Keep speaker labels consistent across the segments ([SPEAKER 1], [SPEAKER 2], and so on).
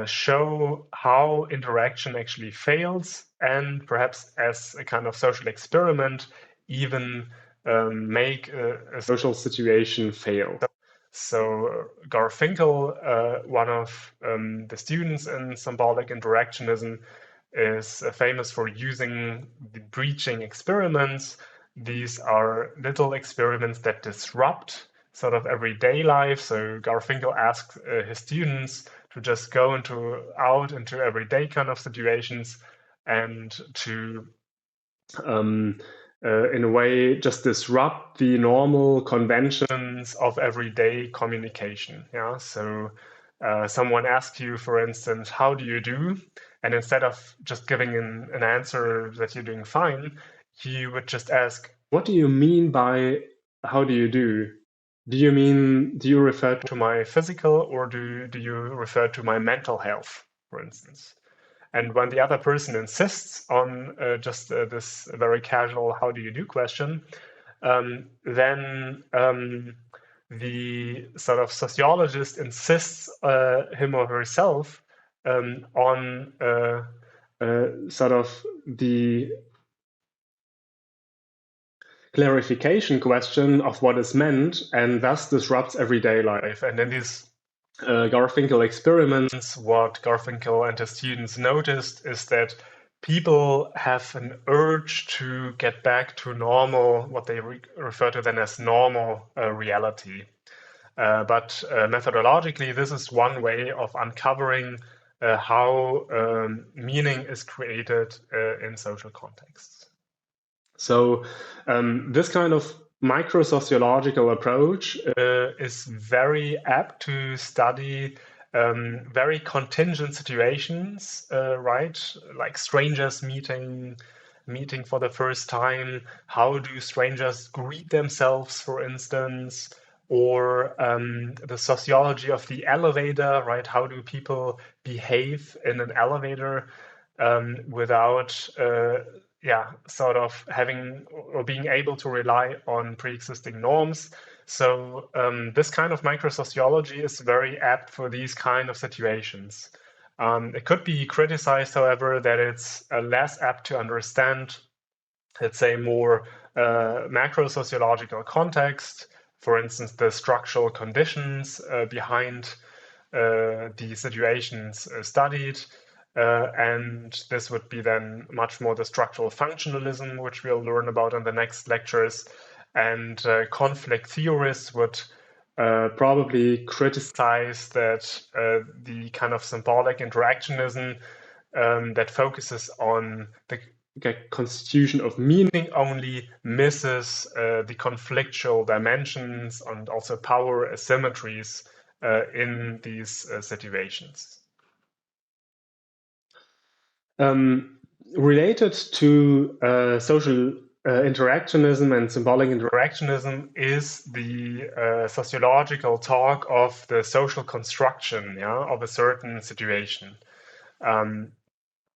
[SPEAKER 1] show how interaction actually fails, and perhaps as a kind of social experiment, even make a social situation fail. So Garfinkel, one of the students in symbolic interactionism, is famous for using the breaching experiments. These are little experiments that disrupt sort of everyday life. So Garfinkel asks his students to just go out into everyday kind of situations and to in a way just disrupt the normal conventions of everyday communication. Yeah, so someone asks you, for instance, how do you do? And instead of just giving an answer that you're doing fine, you would just ask, what do you mean by how do you do? Do you refer to my physical, or do you refer to my mental health, for instance? And when the other person insists on just this very casual "how do you do" question, then the sort of sociologist insists him or herself on sort of the clarification question of what is meant, and thus disrupts everyday life. And in these Garfinkel experiments, what Garfinkel and his students noticed is that people have an urge to get back to normal, what they refer to then as normal reality. But methodologically, this is one way of uncovering how meaning is created in social contexts. So this kind of microsociological approach is very apt to study very contingent situations, right? Like strangers meeting for the first time. How do strangers greet themselves, for instance? Or the sociology of the elevator, right? How do people behave in an elevator without sort of having or being able to rely on pre-existing norms. So this kind of microsociology is very apt for these kind of situations. It could be criticized, however, that it's less apt to understand, let's say, more macro-sociological context, for instance, the structural conditions behind the situations studied. And this would be then much more the structural functionalism, which we'll learn about in the next lectures. And conflict theorists would probably criticize that the kind of symbolic interactionism that focuses on the constitution of meaning only misses the conflictual dimensions and also power asymmetries in these situations. Related to social interactionism and symbolic interactionism is the sociological talk of the social construction of a certain situation. And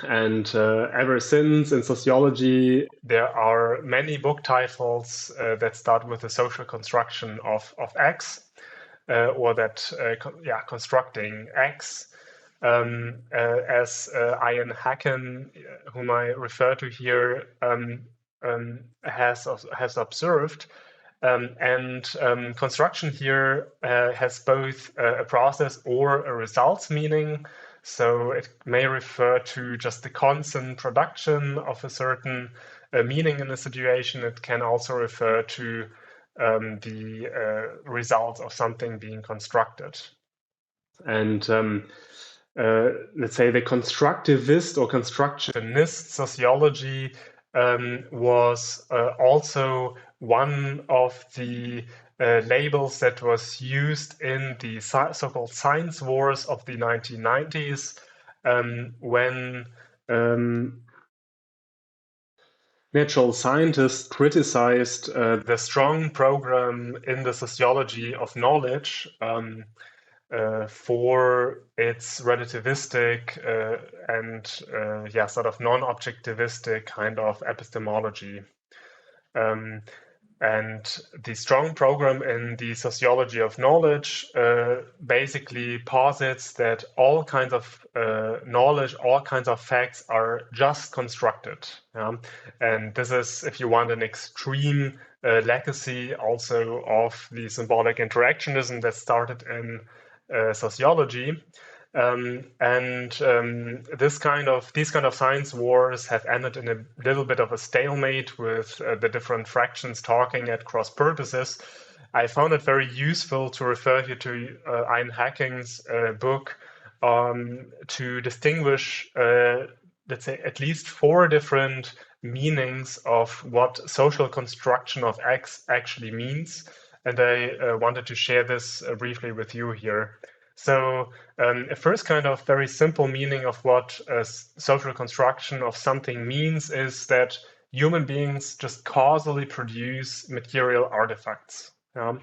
[SPEAKER 1] ever since in sociology, there are many book titles that start with the social construction of X, or that constructing X. As Ian Hacken, whom I refer to here, has observed. Construction here has both a process or a results meaning. So it may refer to just the constant production of a certain meaning in a situation. It can also refer to the result of something being constructed. And let's say the constructivist or constructionist sociology was also one of the labels that was used in the so-called science wars of the 1990s, when natural scientists criticized the strong program in the sociology of knowledge for its relativistic and sort of non-objectivistic kind of epistemology. And the strong program in the sociology of knowledge basically posits that all kinds of knowledge, all kinds of facts are just constructed. Yeah? And this is, if you want, an extreme legacy also of the symbolic interactionism that started in sociology. These kind of science wars have ended in a little bit of a stalemate with the different fractions talking at cross purposes. I found it very useful to refer here to Ian Hacking's book to distinguish, let's say, at least 4 different meanings of what social construction of X actually means. And I wanted to share this briefly with you here. So a first kind of very simple meaning of what social construction of something means is that human beings just causally produce material artifacts. I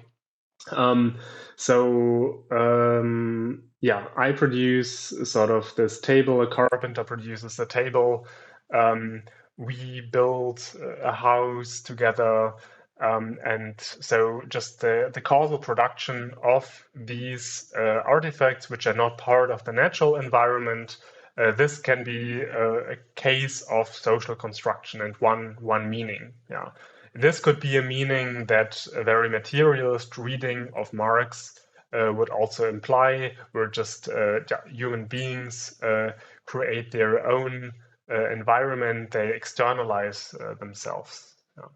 [SPEAKER 1] produce sort of this table, a carpenter produces a table, we build a house together, and so just the causal production of these artifacts, which are not part of the natural environment, this can be a case of social construction and one meaning. Yeah. This could be a meaning that a very materialist reading of Marx would also imply, where just human beings create their own environment, they externalize themselves. Yeah.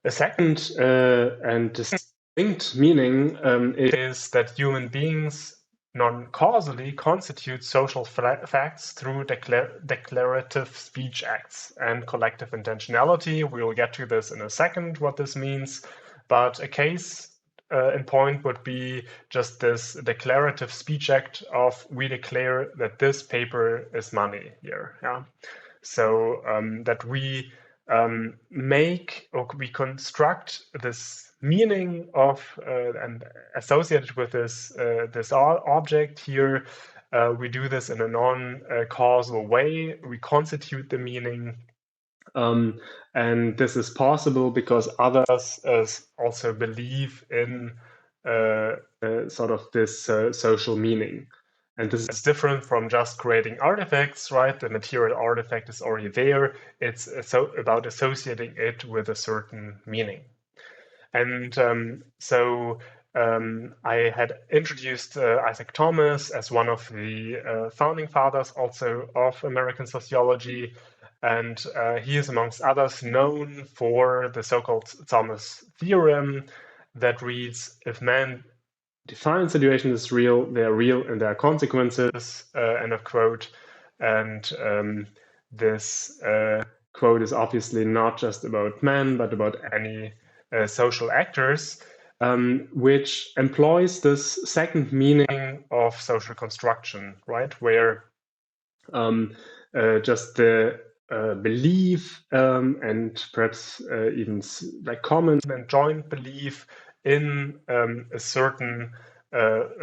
[SPEAKER 1] A second and distinct meaning is that human beings non-causally constitute social facts through declarative speech acts and collective intentionality. We will get to this in a second, what this means. But a case in point would be just this declarative speech act of we declare that this paper is money here. Yeah. So that we make or we construct this meaning of and associated with this object here. We do this in a non-causal way. We constitute the meaning, and this is possible because others also believe in sort of this social meaning. And this is different from just creating artifacts, right? The material artifact is already there. It's about associating it with a certain meaning. And I had introduced Isaac Thomas as one of the founding fathers also of American sociology. And he is, amongst others, known for the so-called Thomas theorem that reads, if man define situations as real, they're real and there are consequences, end of quote. And this quote is obviously not just about men, but about any social actors, which employs this second meaning of social construction, right? Where just the belief and perhaps even like common and joint belief in a certain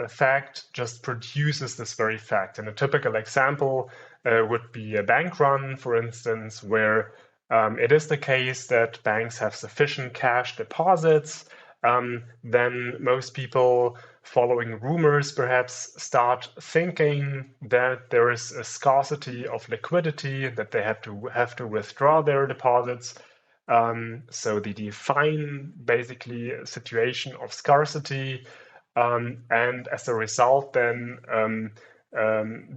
[SPEAKER 1] fact just produces this very fact. And a typical example would be a bank run, for instance, where it is the case that banks have sufficient cash deposits. Then most people, following rumors, perhaps start thinking that there is a scarcity of liquidity, that they have to withdraw their deposits. So they define basically a situation of scarcity, and as a result, then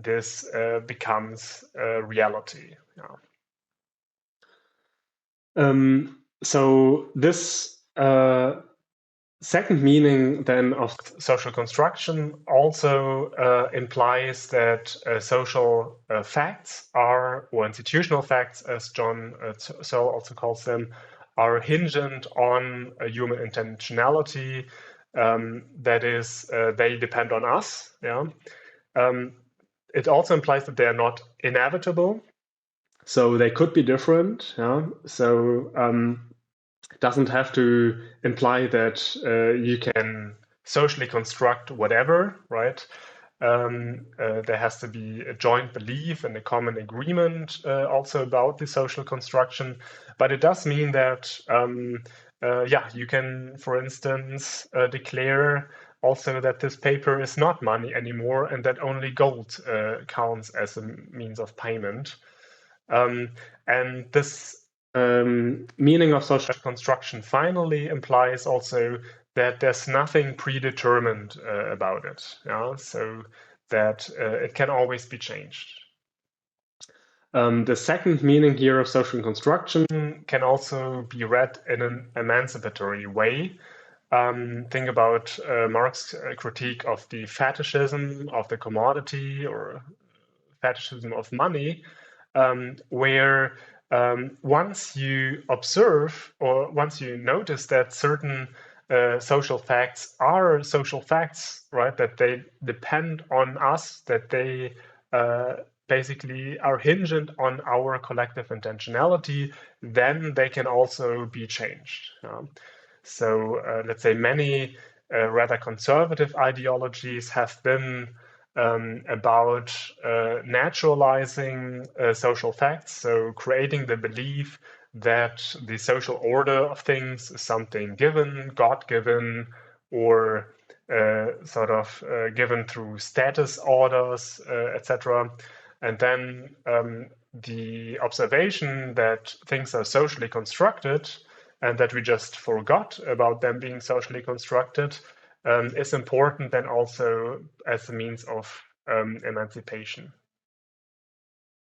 [SPEAKER 1] this becomes a reality. Yeah. So this second meaning then of social construction also implies that social facts are, or institutional facts, as John Searle also calls them, are hinged on a human intentionality. That is, they depend on us. Yeah. It also implies that they are not inevitable. So they could be different. Yeah. So it doesn't have to imply that you can socially construct whatever, right? There has to be a joint belief and a common agreement also about the social construction. But it does mean that yeah, you can, for instance, declare also that this paper is not money anymore and that only gold counts as a means of payment. And this meaning of social construction finally implies also that there's nothing predetermined about it. Yeah? So that it can always be changed. The second meaning here of social construction can also be read in an emancipatory way. Think about Marx's critique of the fetishism of the commodity or fetishism of money, where once you observe or once you notice that certain social facts are social facts, right? That they depend on us, that they basically are hinged on our collective intentionality, then they can also be changed. So let's say many rather conservative ideologies have been about naturalizing social facts, so creating the belief that the social order of things is something given, God-given, or sort of given through status orders, etc. And then the observation that things are socially constructed and that we just forgot about them being socially constructed is important then also as a means of emancipation.